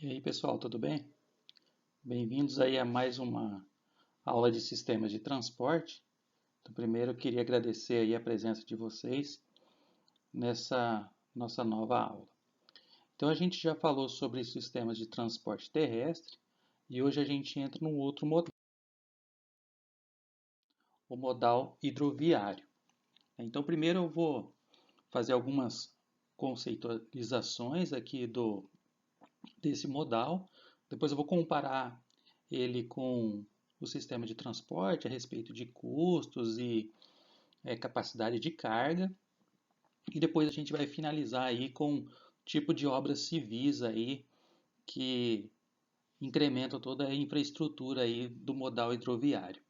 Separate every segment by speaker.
Speaker 1: E aí, pessoal, tudo bem? Bem-vindos aí a mais uma aula de sistemas de transporte. Então, primeiro eu queria agradecer aí a presença de vocês nessa nossa nova aula. Então, a gente já falou sobre sistemas de transporte terrestre e hoje a gente entra num outro modal, o modal hidroviário. Então, primeiro eu vou fazer algumas conceitualizações aqui desse modal, depois eu vou comparar ele com o sistema de transporte a respeito de custos e capacidade de carga. E depois a gente vai finalizar aí com o tipo de obras civis aí que incrementam toda a infraestrutura aí do modal hidroviário.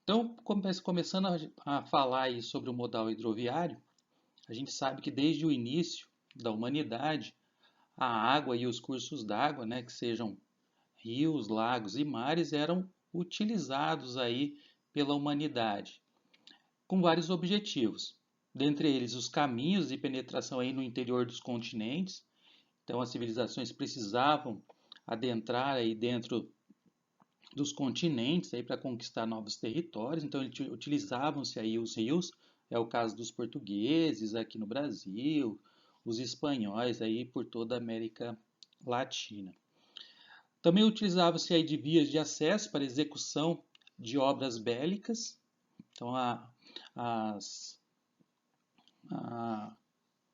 Speaker 1: Então, começando a falar aí sobre o modal hidroviário, a gente sabe que desde o início da humanidade, a água e os cursos d'água, né, que sejam rios, lagos e mares, eram utilizados aí pela humanidade com vários objetivos. Dentre eles, os caminhos de penetração aí no interior dos continentes. Então, as civilizações precisavam adentrar aí dentro dos continentes aí para conquistar novos territórios. Então, utilizavam-se aí os rios. É o caso dos portugueses aqui no Brasil, os espanhóis aí por toda a América Latina. Também utilizava-se aí de vias de acesso para execução de obras bélicas. Então, as,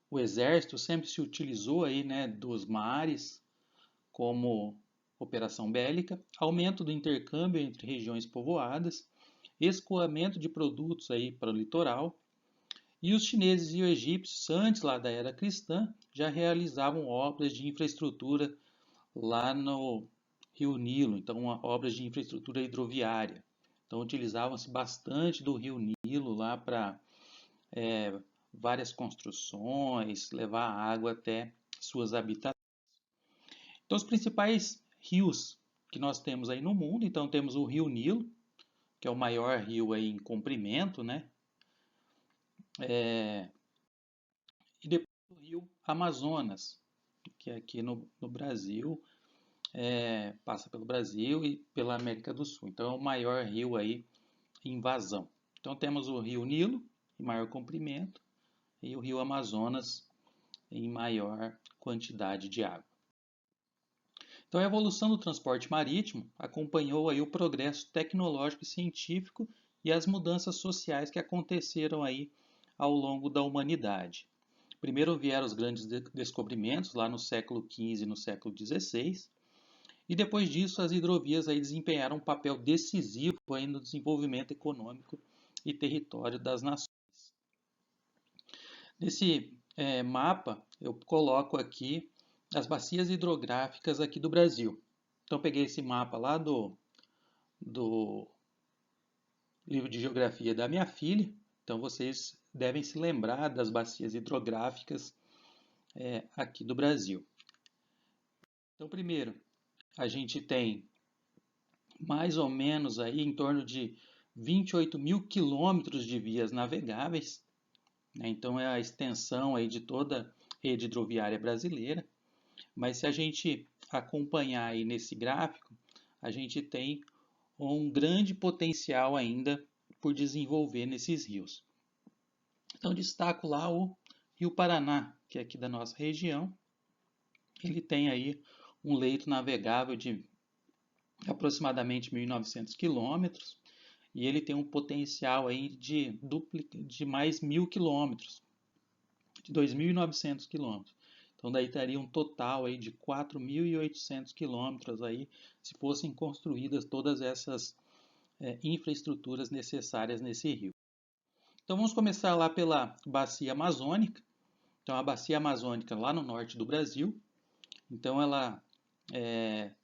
Speaker 1: o exército sempre se utilizou aí, né, dos mares como operação bélica, aumento do intercâmbio entre regiões povoadas, escoamento de produtos aí para o litoral. E os chineses e os egípcios, antes lá da era cristã, já realizavam obras de infraestrutura lá no Rio Nilo, então obras de infraestrutura hidroviária. Então utilizavam-se bastante do Rio Nilo lá para várias construções, levar água até suas habitações. Então, os principais rios que nós temos aí no mundo, então temos o Rio Nilo, que é o maior rio aí em comprimento, né? E depois o Rio Amazonas, que é aqui no Brasil, passa pelo Brasil e pela América do Sul. Então, é o maior rio aí em vazão. Então, temos o Rio Nilo, em maior comprimento, e o Rio Amazonas, em maior quantidade de água. Então, a evolução do transporte marítimo acompanhou aí o progresso tecnológico e científico e as mudanças sociais que aconteceram aí ao longo da humanidade. Primeiro vieram os grandes descobrimentos lá no século XV e no século XVI, e depois disso as hidrovias aí desempenharam um papel decisivo aí no desenvolvimento econômico e território das nações. Nesse mapa eu coloco aqui as bacias hidrográficas aqui do Brasil. Então peguei esse mapa lá do livro de geografia da minha filha. Então vocês devem se lembrar das bacias hidrográficas aqui do Brasil. Então primeiro, a gente tem mais ou menos aí em torno de 28 mil quilômetros de vias navegáveis, né? Então é a extensão aí de toda a rede hidroviária brasileira. Mas se a gente acompanhar aí nesse gráfico, a gente tem um grande potencial ainda por desenvolver nesses rios. Então destaco lá o Rio Paraná, que é aqui da nossa região. Ele tem aí um leito navegável de aproximadamente 1.900 quilômetros e ele tem um potencial aí de mais 1.000 quilômetros, de 2.900 quilômetros. Então daí teria um total aí de 4.800 quilômetros aí se fossem construídas todas essas infraestruturas necessárias nesse rio. Então vamos começar lá pela bacia amazônica. Então a bacia amazônica lá no norte do Brasil. Então ela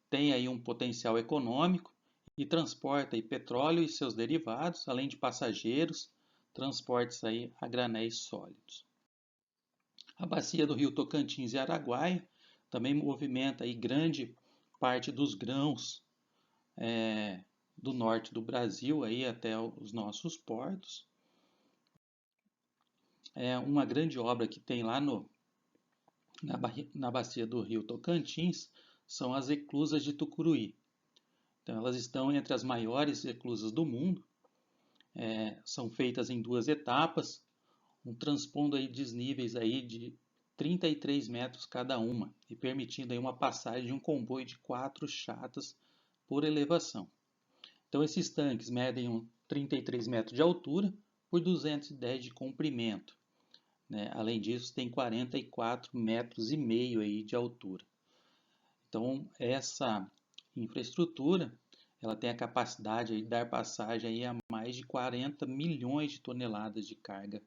Speaker 1: tem aí um potencial econômico e transporta aí petróleo e seus derivados, além de passageiros, transportes aí a granéis sólidos. A bacia do rio Tocantins e Araguaia também movimenta aí grande parte dos grãos do norte do Brasil aí até os nossos portos. Uma grande obra que tem lá na bacia do rio Tocantins são as eclusas de Tucuruí. Então, elas estão entre as maiores eclusas do mundo. São feitas em 2 etapas, transpondo aí desníveis aí de 33 metros cada uma e permitindo aí uma passagem de um comboio de 4 chatas por elevação. Então, esses tanques medem 33 metros de altura por 210 de comprimento. Né? Além disso, tem 44 metros e meio aí de altura. Então, essa infraestrutura ela tem a capacidade de dar passagem aí a mais de 40 milhões de toneladas de carga.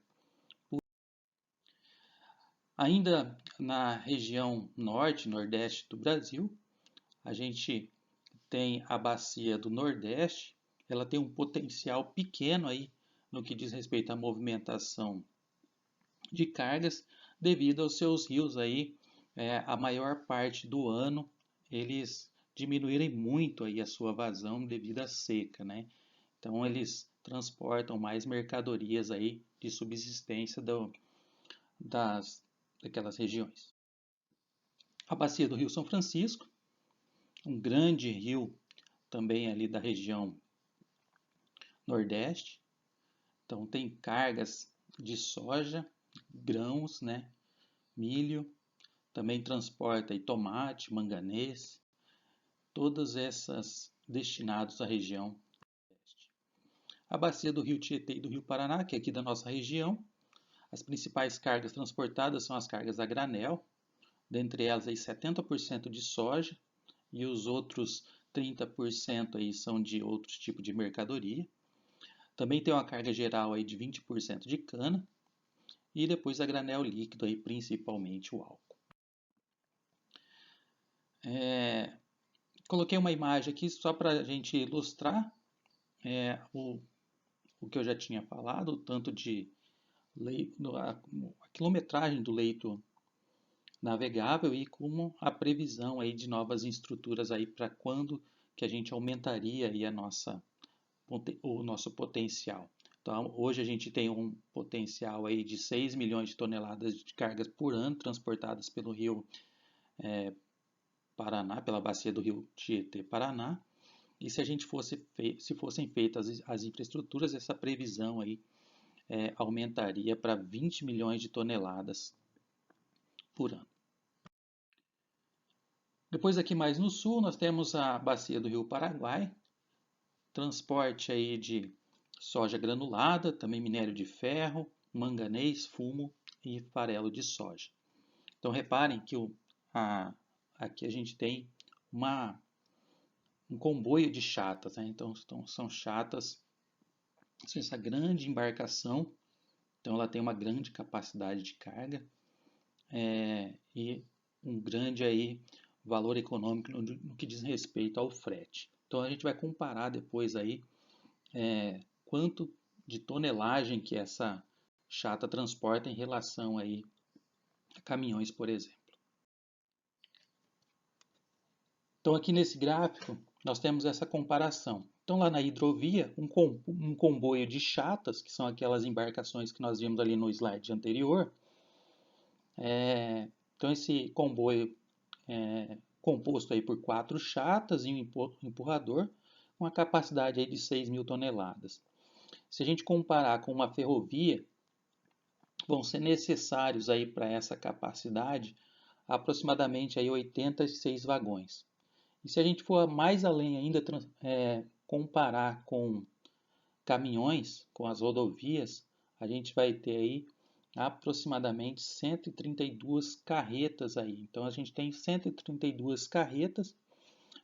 Speaker 1: Ainda na região norte, nordeste do Brasil, a gente tem a bacia do Nordeste. Ela tem um potencial pequeno aí no que diz respeito à movimentação de cargas, devido aos seus rios aí, a maior parte do ano eles diminuírem muito aí a sua vazão devido à seca, né? Então eles transportam mais mercadorias aí de subsistência daquelas regiões. A bacia do Rio São Francisco, um grande rio também ali da região Nordeste. Então tem cargas de soja, grãos, né? Milho, também transporta aí tomate, manganês, todas essas destinados à região Nordeste. A bacia do Rio Tietê e do Rio Paraná, que é aqui da nossa região, as principais cargas transportadas são as cargas a granel, dentre elas aí 70% de soja e os outros 30% aí são de outros tipos de mercadoria. Também tem uma carga geral aí de 20% de cana e depois a granel líquido aí, principalmente o álcool. Coloquei uma imagem aqui só para a gente ilustrar o que eu já tinha falado, o tanto de a quilometragem do leito navegável e como a previsão aí de novas estruturas aí para quando que a gente aumentaria aí o nosso potencial. Então, hoje a gente tem um potencial aí de 6 milhões de toneladas de cargas por ano transportadas pelo rio Paraná, pela bacia do rio Tietê-Paraná. E se fossem feitas as infraestruturas, essa previsão aí aumentaria para 20 milhões de toneladas por ano. Depois aqui mais no sul nós temos a bacia do rio Paraguai, transporte aí de soja granulada, também minério de ferro, manganês, fumo e farelo de soja. Então reparem que aqui a gente tem um comboio de chatas, né? Então são chatas, essa grande embarcação, então ela tem uma grande capacidade de carga e um grande aí valor econômico no que diz respeito ao frete. Então a gente vai comparar depois aí quanto de tonelagem que essa chata transporta em relação aí a caminhões, por exemplo. Então aqui nesse gráfico nós temos essa comparação. Então lá na hidrovia, um comboio de chatas, que são aquelas embarcações que nós vimos ali no slide anterior, então esse comboio é composto aí por 4 chatas e um empurrador, com uma capacidade aí de 6 mil toneladas. Se a gente comparar com uma ferrovia, vão ser necessários aí para essa capacidade aproximadamente aí 86 vagões. E se a gente for mais além ainda, comparar com caminhões, com as rodovias, a gente vai ter aí aproximadamente 132 carretas aí. Então a gente tem 132 carretas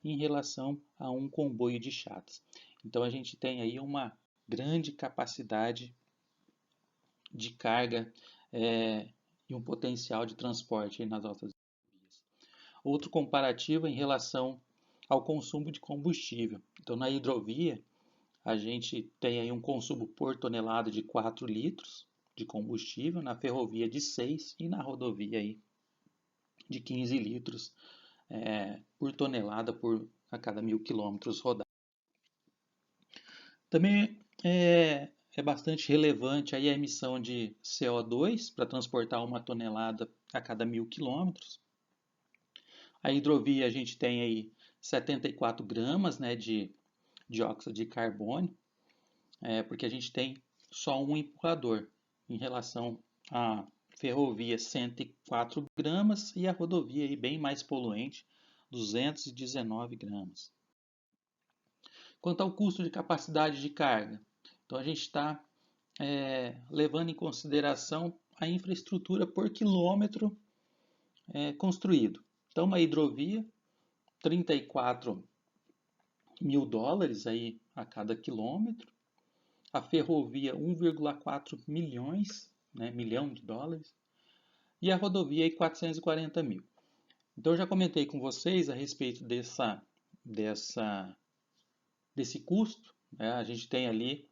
Speaker 1: em relação a um comboio de chatas. Então a gente tem aí uma grande capacidade de carga e um potencial de transporte nas nossas vias. Outro comparativo em relação ao consumo de combustível. Então na hidrovia a gente tem aí um consumo por tonelada de 4 litros de combustível, na ferrovia de 6 e na rodovia aí de 15 litros por tonelada a cada 1.000 quilômetros rodados. Também é bastante relevante aí a emissão de CO2 para transportar 1 tonelada a cada 1.000 quilômetros. A hidrovia a gente tem aí 74 gramas, né, de dióxido de carbono, porque a gente tem só um empurrador em relação à ferrovia 104 gramas e a rodovia aí bem mais poluente, 219 gramas. Quanto ao custo de capacidade de carga, então a gente está levando em consideração a infraestrutura por quilômetro construído. Então, uma hidrovia, 34 mil dólares aí a cada quilômetro. A ferrovia, 1,4 milhões, né, milhão de dólares. E a rodovia, aí, 440 mil. Então, eu já comentei com vocês a respeito desse custo. Né? A gente tem ali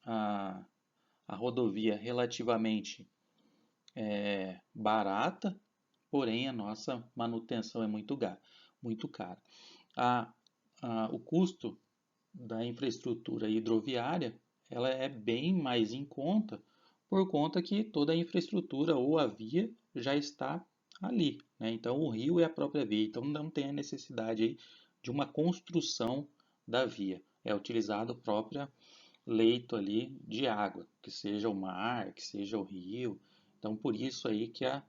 Speaker 1: a rodovia relativamente barata, porém a nossa manutenção é muito cara. O custo da infraestrutura hidroviária ela é bem mais em conta, por conta que toda a infraestrutura ou a via já está ali. Né? Então o rio é a própria via, então não tem a necessidade aí de uma construção da via. É utilizado o próprio leito ali de água, que seja o mar, que seja o rio. Então por isso aí que a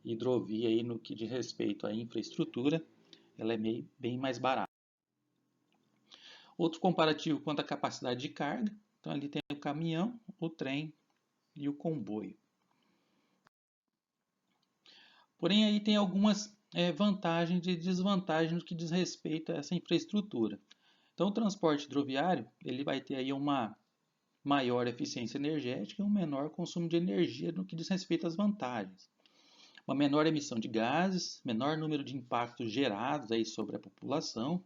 Speaker 1: hidrovia aí no que diz respeito à infraestrutura, ela é bem mais barata. Outro comparativo quanto à capacidade de carga. Então ali tem o caminhão, o trem e o comboio. Porém aí tem algumas vantagens e desvantagens no que diz respeito a essa infraestrutura. Então o transporte hidroviário ele vai ter aí uma maior eficiência energética e um menor consumo de energia no que diz respeito às vantagens. Uma menor emissão de gases, menor número de impactos gerados aí sobre a população,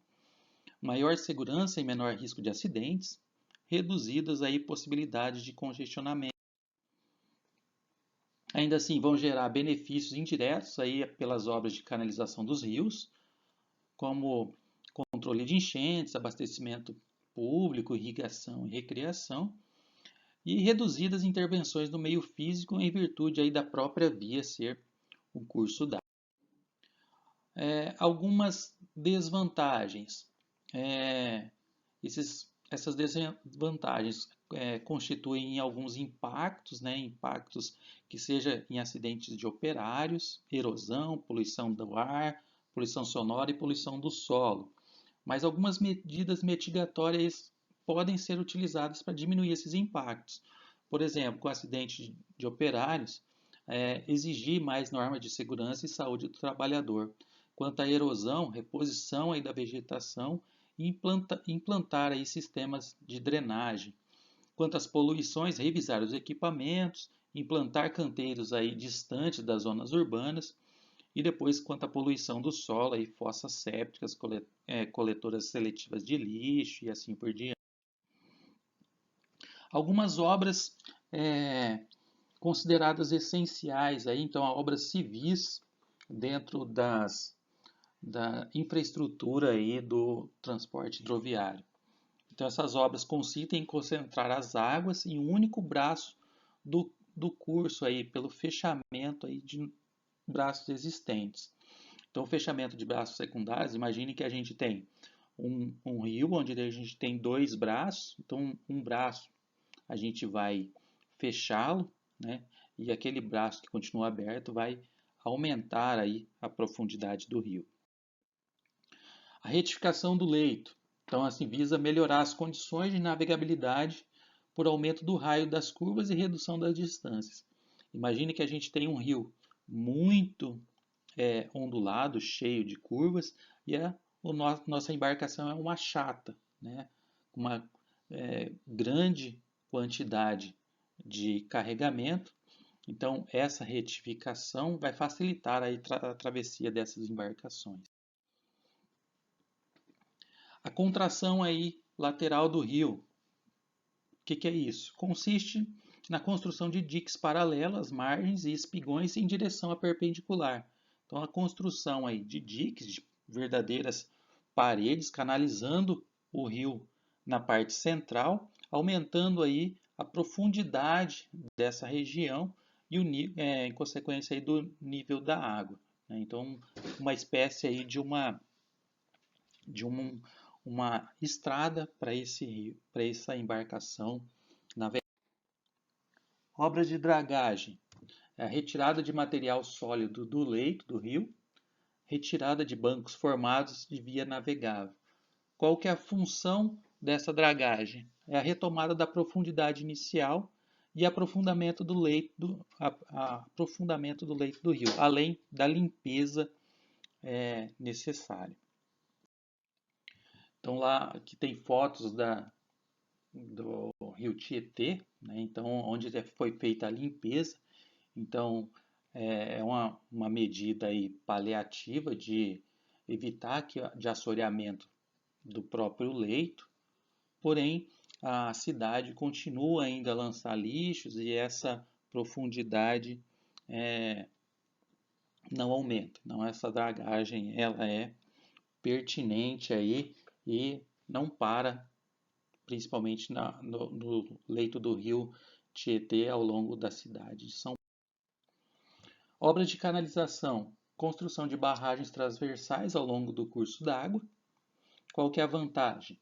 Speaker 1: maior segurança e menor risco de acidentes, reduzidas aí possibilidades de congestionamento. Ainda assim, vão gerar benefícios indiretos aí pelas obras de canalização dos rios, como controle de enchentes, abastecimento público, irrigação e recreação, e reduzidas intervenções no meio físico em virtude aí da própria via ser um curso d'água. Algumas desvantagens. Essas desvantagens constituem alguns impactos, né, impactos que seja em acidentes de operários, erosão, poluição do ar, poluição sonora e poluição do solo. Mas algumas medidas mitigatórias podem ser utilizadas para diminuir esses impactos. Por exemplo, com acidentes de operários, exigir mais normas de segurança e saúde do trabalhador. Quanto à erosão, reposição aí da vegetação e implantar aí sistemas de drenagem. Quanto às poluições, revisar os equipamentos, implantar canteiros aí distantes das zonas urbanas. E depois, quanto à poluição do solo, aí, fossas sépticas, coletoras seletivas de lixo e assim por diante. Algumas obras consideradas essenciais, aí, então, obras civis dentro da infraestrutura aí do transporte hidroviário. Então, essas obras consistem em concentrar as águas em um único braço do curso, aí, pelo fechamento aí de braços existentes. Então, o fechamento de braços secundários, imagine que a gente tem um rio onde a gente tem dois braços, então um braço a gente vai fechá-lo, né? E aquele braço que continua aberto vai aumentar aí a profundidade do rio. A retificação do leito, então assim visa melhorar as condições de navegabilidade por aumento do raio das curvas e redução das distâncias. Imagine que a gente tem um rio muito ondulado, cheio de curvas, e nossa embarcação é uma chata, né? Uma grande quantidade de carregamento. Então, essa retificação vai facilitar a travessia dessas embarcações. A contração aí lateral do rio. O que é isso? Consiste na construção de diques paralelos às margens e espigões em direção à perpendicular. Então, a construção aí de diques, de verdadeiras paredes, canalizando o rio na parte central, aumentando aí a profundidade dessa região e em consequência aí do nível da água. né? Então, uma espécie aí de uma estrada para esse rio, para essa embarcação navegar. Obras de dragagem: a retirada de material sólido do leito do rio, retirada de bancos formados de via navegável. Qual que é a função dessa dragagem? É a retomada da profundidade inicial e aprofundamento do leito aprofundamento do leito do rio, além da limpeza necessária. Então lá aqui tem fotos do rio Tietê, né? Então onde foi feita a limpeza. Então é uma medida aí paliativa de evitar de assoreamento do próprio leito, porém a cidade continua ainda a lançar lixos e essa profundidade não aumenta. Então essa dragagem ela é pertinente aí e não para, principalmente no leito do rio Tietê ao longo da cidade de São Paulo. Obras de canalização: construção de barragens transversais ao longo do curso d'água. Qual que é a vantagem?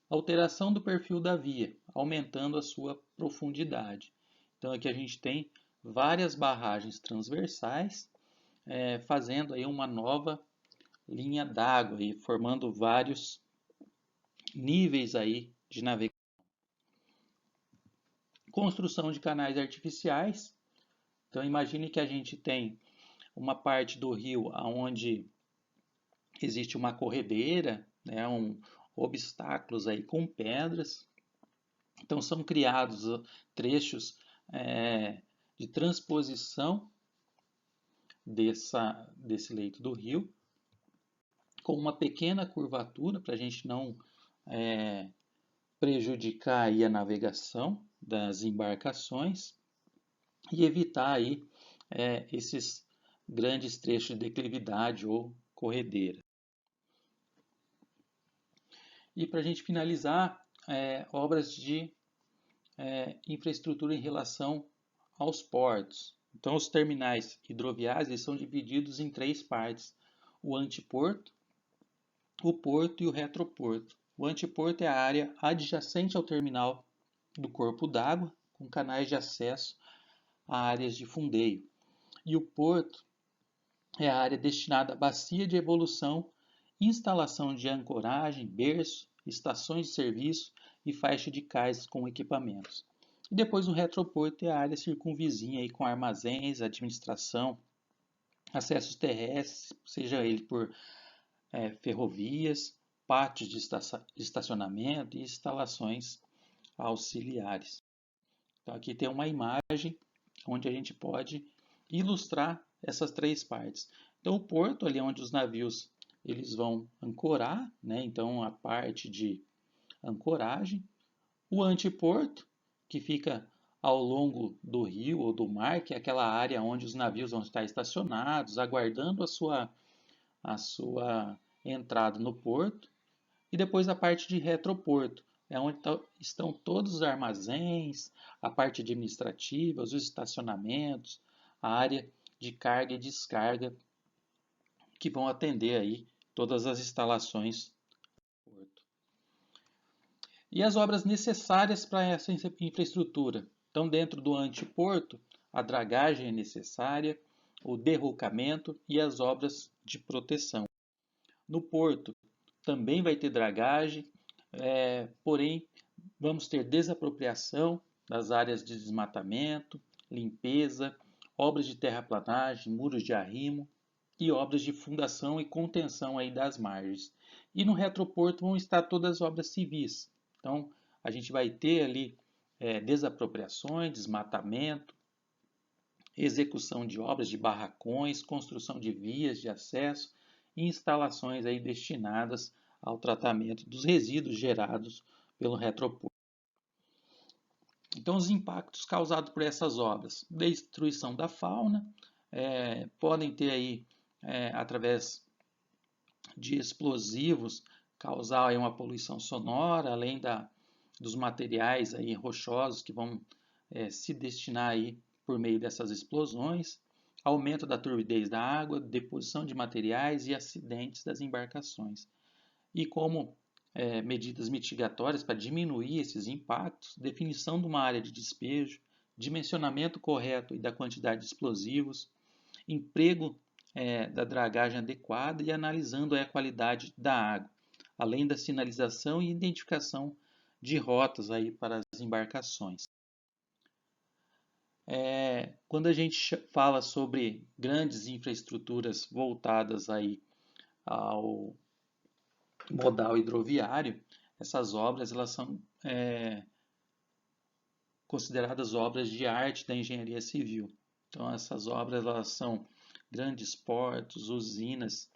Speaker 1: Alteração do perfil da via, aumentando a sua profundidade. Então aqui a gente tem várias barragens transversais, fazendo aí uma nova linha d'água e formando vários níveis aí de navegação. Construção de canais artificiais. Então imagine que a gente tem uma parte do rio onde existe uma corredeira, né, obstáculos aí com pedras. Então são criados trechos de transposição desse leito do rio, com uma pequena curvatura para a gente não prejudicar aí a navegação das embarcações e evitar aí esses grandes trechos de declividade ou corredeira. E para a gente finalizar, obras de infraestrutura em relação aos portos. Então, os terminais hidroviários eles são divididos em 3 partes: o anteporto, o porto e o retroporto. O anteporto é a área adjacente ao terminal do corpo d'água, com canais de acesso a áreas de fundeio. E o porto é a área destinada à bacia de evolução, instalação de ancoragem, berço, estações de serviço e faixa de cais com equipamentos. E depois o retroporto é a área circunvizinha aí com armazéns, administração, acessos terrestres, seja ele por ferrovias, pátios de estacionamento e instalações auxiliares. Então aqui tem uma imagem onde a gente pode ilustrar essas 3 partes. Então o porto ali onde os navios eles vão ancorar, né? Então a parte de ancoragem, o anteporto que fica ao longo do rio ou do mar, que é aquela área onde os navios vão estar estacionados, aguardando a sua entrada no porto, e depois a parte de retroporto, é onde estão todos os armazéns, a parte administrativa, os estacionamentos, a área de carga e descarga, que vão atender aí todas as instalações do porto. E as obras necessárias para essa infraestrutura? Então, dentro do anteporto, a dragagem é necessária, o derrocamento e as obras de proteção. No porto, também vai ter dragagem, porém, vamos ter desapropriação das áreas de desmatamento, limpeza, obras de terraplanagem, muros de arrimo e obras de fundação e contenção aí das margens. E no retroporto vão estar todas as obras civis. Então, a gente vai ter ali desapropriações, desmatamento, execução de obras de barracões, construção de vias de acesso e instalações aí destinadas ao tratamento dos resíduos gerados pelo retroporto. Então, os impactos causados por essas obras: destruição da fauna, podem ter aí, através de explosivos, causar aí uma poluição sonora, além dos materiais aí rochosos que vão se destinar aí por meio dessas explosões. aumento da turbidez da água, deposição de materiais e acidentes das embarcações. E como medidas mitigatórias para diminuir esses impactos, definição de uma área de despejo, dimensionamento correto e da quantidade de explosivos, emprego da dragagem adequada e analisando a qualidade da água, além da sinalização e identificação de rotas aí para as embarcações. Quando a gente fala sobre grandes infraestruturas voltadas aí ao modal hidroviário, essas obras elas são consideradas obras de arte da engenharia civil. Então essas obras elas são grandes portos, usinas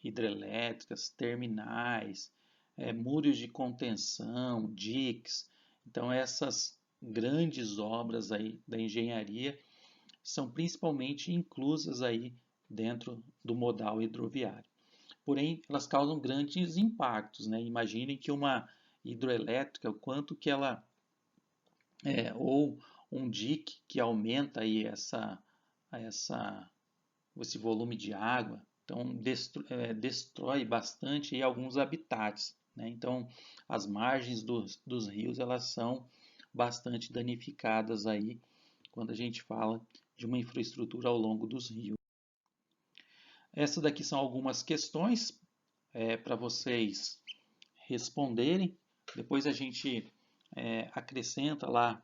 Speaker 1: hidrelétricas, terminais, muros de contenção, diques. Então essas grandes obras aí da engenharia são principalmente inclusas aí dentro do modal hidroviário. Porém, elas causam grandes impactos, né? Imaginem que uma hidroelétrica, o quanto que ela ou um dique que aumenta aí esse volume de água, então destrói bastante aí alguns habitats, né? Então, as margens dos rios elas são bastante danificadas aí quando a gente fala de uma infraestrutura ao longo dos rios. Essas daqui são algumas questões para vocês responderem. Depois a gente acrescenta lá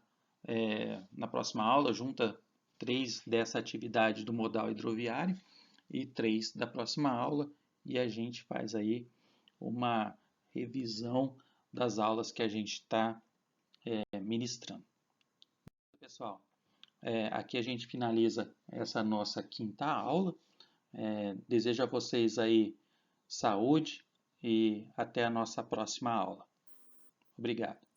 Speaker 1: na próxima aula, junta 3 dessa atividade do modal hidroviário e 3 da próxima aula, e a gente faz aí uma revisão das aulas que a gente está ministrando. Pessoal, aqui a gente finaliza essa nossa quinta aula. Desejo a vocês aí saúde e até a nossa próxima aula. Obrigado.